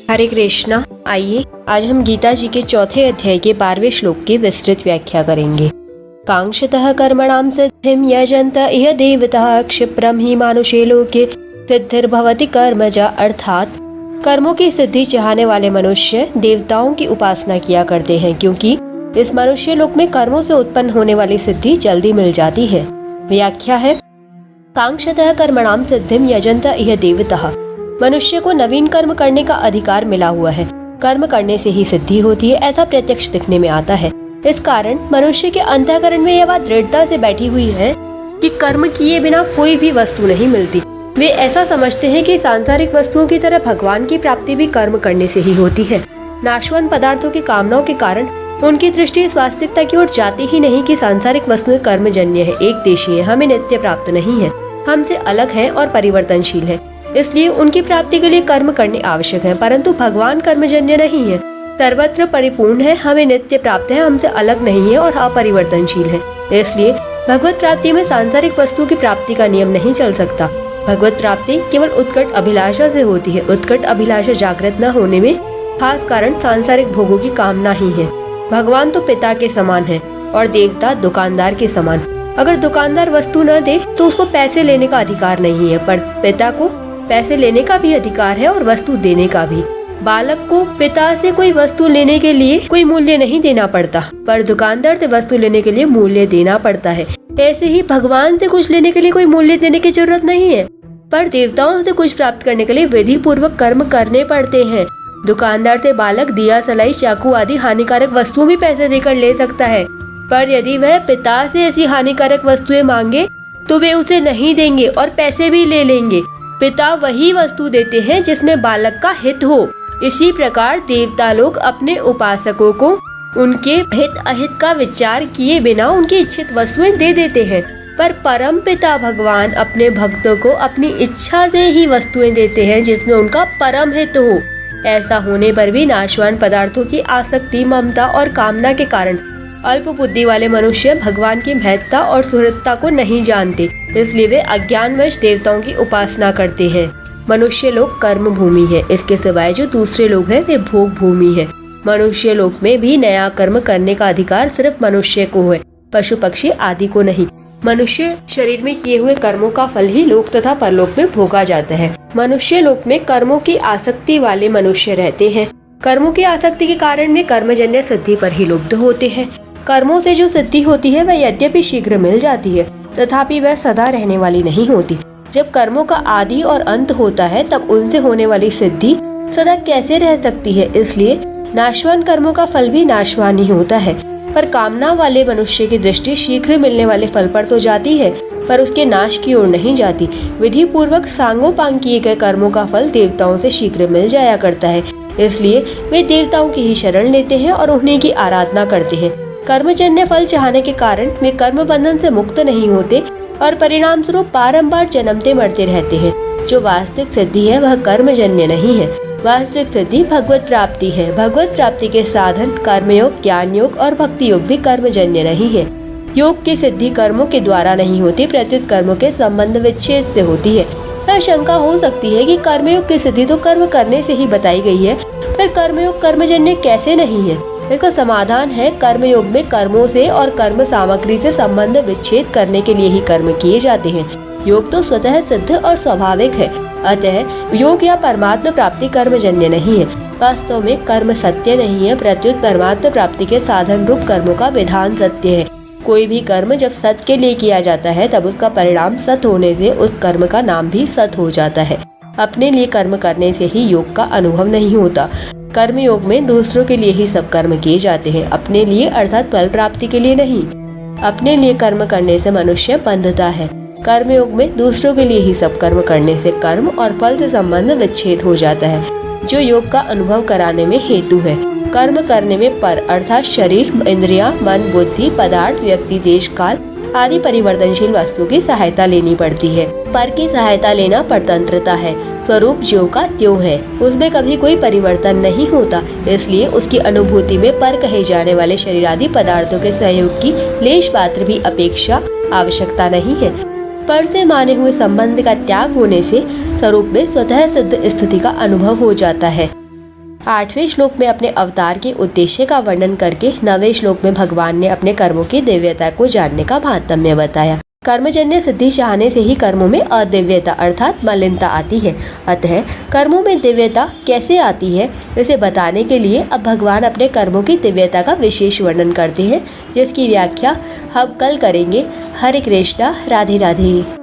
हरे कृष्णा। आइए आज हम गीता जी के चौथे अध्याय के 12वें श्लोक की विस्तृत व्याख्या करेंगे। कांक्षतः कर्मणां सिद्धिं यजन्त इह देवताः क्षिप्रं हि मानुषे लोके सिद्धिर्भवति कर्मजा। अर्थात कर्मों की सिद्धि चाहने वाले मनुष्य देवताओं की उपासना किया करते हैं, क्योंकि इस मनुष्य लोक में कर्मों से उत्पन्न होने वाली सिद्धि जल्दी मिल जाती है। व्याख्या है, कांक्षतः कर्मणां सिद्धिं यजन्त इह देवताः। मनुष्य को नवीन कर्म करने का अधिकार मिला हुआ है। कर्म करने से ही सिद्धि होती है, ऐसा प्रत्यक्ष दिखने में आता है। इस कारण मनुष्य के अंतःकरण में यह बात दृढ़ता से बैठी हुई है कि कर्म किए बिना कोई भी वस्तु नहीं मिलती। वे ऐसा समझते हैं कि सांसारिक वस्तुओं की तरह भगवान की प्राप्ति भी कर्म करने से ही होती है। नाशवान पदार्थों की कामनाओं के कारण उनकी दृष्टि इस वास्तविकता की ओर जाती ही नहीं कि सांसारिक वस्तुएं कर्मजन्य है, एक देशी है, हमें नित्य प्राप्त नहीं है, हमसे अलग है और परिवर्तनशील है। इसलिए उनकी प्राप्ति के लिए कर्म करने आवश्यक है, परंतु भगवान कर्मजन्य नहीं है, सर्वत्र परिपूर्ण है, हमें नित्य प्राप्त है, हमसे अलग नहीं है और अपरिवर्तनशील है। इसलिए भगवत प्राप्ति में सांसारिक वस्तुओं की प्राप्ति का नियम नहीं चल सकता। भगवत प्राप्ति केवल उत्कट अभिलाषा से होती है। उत्कट अभिलाषा जागृत न होने में खास कारण सांसारिक भोगों की कामना ही है। भगवान तो पिता के समान है और देवता दुकानदार के समान। अगर दुकानदार वस्तु न दे तो उसको पैसे लेने का अधिकार नहीं है, पर पिता को पैसे लेने का भी अधिकार है और वस्तु देने का भी। बालक को पिता से कोई वस्तु लेने के लिए कोई मूल्य नहीं देना पड़ता, पर दुकानदार से वस्तु लेने के लिए मूल्य देना पड़ता है। ऐसे ही भगवान से कुछ लेने के लिए कोई मूल्य देने की जरूरत नहीं है, पर देवताओं से कुछ प्राप्त करने के लिए विधि पूर्वक कर्म करने पड़ते हैं। दुकानदार से बालक दिया, सलाई, चाकू आदि हानिकारक वस्तुएं भी पैसे देकर ले सकता है, पर यदि वह पिता से ऐसी हानिकारक वस्तुएं मांगे तो वे उसे नहीं देंगे और पैसे भी ले लेंगे। पिता वही वस्तु देते हैं जिसमें बालक का हित हो। इसी प्रकार देवता लोग अपने उपासकों को उनके हित अहित का विचार किए बिना उनकी इच्छित वस्तुएं दे देते हैं, पर परम पिता भगवान अपने भक्तों को अपनी इच्छा से ही वस्तुएं देते हैं जिसमें उनका परम हित हो। ऐसा होने पर भी नाशवान पदार्थों की आसक्ति, ममता और कामना के कारण अल्प बुद्धि वाले मनुष्य भगवान की महत्ता और सुहृदता को नहीं जानते, इसलिए वे अज्ञानवश देवताओं की उपासना करते हैं। मनुष्य लोक कर्म भूमि है, इसके सिवाय जो दूसरे लोग हैं वे भोग भूमि है। मनुष्य लोक में भी नया कर्म करने का अधिकार सिर्फ मनुष्य को है, पशु पक्षी आदि को नहीं। मनुष्य शरीर में किए हुए कर्मों का फल ही लोक तथा परलोक में भोगा जाता है। मनुष्य लोक में कर्मों की आसक्ति वाले मनुष्य रहते हैं। कर्मों की आसक्ति के कारण वे कर्मजन्य सिद्धि पर ही लुब्ध होते हैं। कर्मों से जो सिद्धि होती है वह यद्यपि शीघ्र मिल जाती है, तथापि वह सदा रहने वाली नहीं होती। जब कर्मों का आदि और अंत होता है तब उनसे होने वाली सिद्धि सदा कैसे रह सकती है। इसलिए नाशवान कर्मों का फल भी नाशवान ही होता है, पर कामना वाले मनुष्य की दृष्टि शीघ्र मिलने वाले फल पर तो जाती है, पर उसके नाश की ओर नहीं जाती। विधि पूर्वक सांगोपांग किए गए कर्मों का फल देवताओं से शीघ्र मिल जाया करता है, इसलिए वे देवताओं की ही शरण लेते हैं और उन्हीं की आराधना करते हैं। कर्मजन्य फल चाहने के कारण वे कर्म बंधन से मुक्त नहीं होते और परिणाम स्वरूप बारंबार जन्मते मरते रहते हैं। जो वास्तविक सिद्धि है वह कर्मजन्य नहीं है। वास्तविक सिद्धि भगवत प्राप्ति है। भगवत प्राप्ति के साधन कर्मयोग, ज्ञान योग और भक्ति योग भी कर्मजन्य नहीं है। योग की सिद्धि कर्मों के द्वारा नहीं होती, प्रत्युत कर्मों के संबंध विच्छेद से होती है। यह शंका हो सकती है कि कर्मयोग की सिद्धि तो कर्म करने से ही बताई गई है, पर कर्मयोग कर्मजन्य कैसे नहीं है। इसका समाधान है, कर्मयोग में कर्मों से और कर्म सामग्री से संबंध विच्छेद करने के लिए ही कर्म किए जाते हैं। योग तो स्वतः सिद्ध और स्वाभाविक है, अतः योग या परमात्मा प्राप्ति कर्मजन्य नहीं है। वास्तव में कर्म सत्य नहीं है, प्रत्युत परमात्मा प्राप्ति के साधन रूप कर्मों का विधान सत्य है। कोई भी कर्म जब सत्य के लिए किया जाता है तब उसका परिणाम सत्य होने से उस कर्म का नाम भी सत्य हो जाता है। अपने लिए कर्म करने से ही योग का अनुभव नहीं होता। कर्म योग में दूसरों के लिए ही सब कर्म किए जाते हैं, अपने लिए अर्थात फल प्राप्ति के लिए नहीं। अपने लिए कर्म करने से मनुष्य बंधता है। कर्म योग में दूसरों के लिए ही सब कर्म करने से कर्म और फल से संबंध विच्छेद हो जाता है, जो योग का अनुभव कराने में हेतु है। कर्म करने में पर अर्थात शरीर, इंद्रियां, मन, बुद्धि, पदार्थ, व्यक्ति, देश, काल आदि परिवर्तनशील वस्तु की सहायता लेनी पड़ती है। पर की सहायता लेना परतंत्रता है। स्वरूप ज्यों का त्यों है, उसमें कभी कोई परिवर्तन नहीं होता, इसलिए उसकी अनुभूति में पर कहे जाने वाले शरीर आदि पदार्थों के सहयोग की लेश मात्र भी अपेक्षा आवश्यकता नहीं है। पर से माने हुए संबंध का त्याग होने से स्वरूप में स्वतः सिद्ध स्थिति का अनुभव हो जाता है। 8वें श्लोक में अपने अवतार के उद्देश्य का वर्णन करके 9वें श्लोक में भगवान ने अपने कर्मों की दिव्यता को जानने का महात्म्य बताया। कर्मजन्य सिद्धि चाहने से ही कर्मों में अदिव्यता अर्थात मलिनता आती है। अतः कर्मों में दिव्यता कैसे आती है इसे बताने के लिए अब भगवान अपने कर्मों की दिव्यता का विशेष वर्णन करते हैं, जिसकी व्याख्या हम कल करेंगे। हरे कृष्णा, राधे राधे।